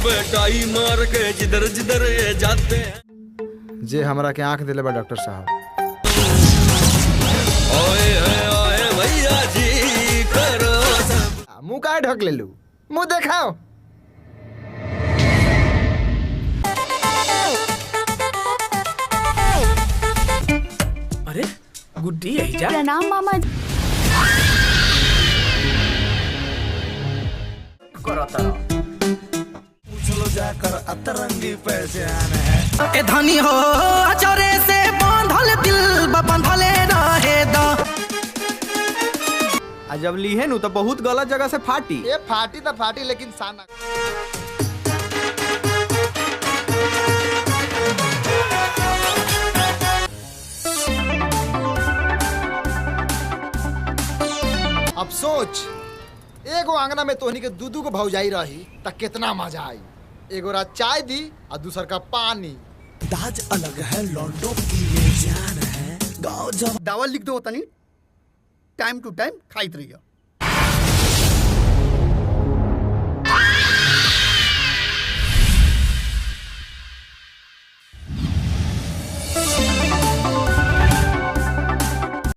बेटाई मार के जिधर जिधर ये जाते हैं। जे हमरा के आंख दिले बा डॉक्टर साहब। ओए भैया जी करो मुंह काहे ढक ले लू, मुंह देखाओ। अरे गुड्डी है जा। प्रणाम मामा। चलो जाकर अतरंगी पहचान है। ए धनी हो चोरे से बांधल दिल बांधले रहे दा। जब ली है नु तो बहुत गलत जगह से फाटी। ये फाटी तो फाटी लेकिन साना। अब सोच, एगो आंगना में तोहनी के दूधू को भौजाई रही त कितना मजा आई। एगो रात चाय दी और दूसर का पानी। दाज अलग है लौंडों की ये जान है। गाँव जब दावा लिख दो तनी, टाइम टू टाइम खाइत रहियो।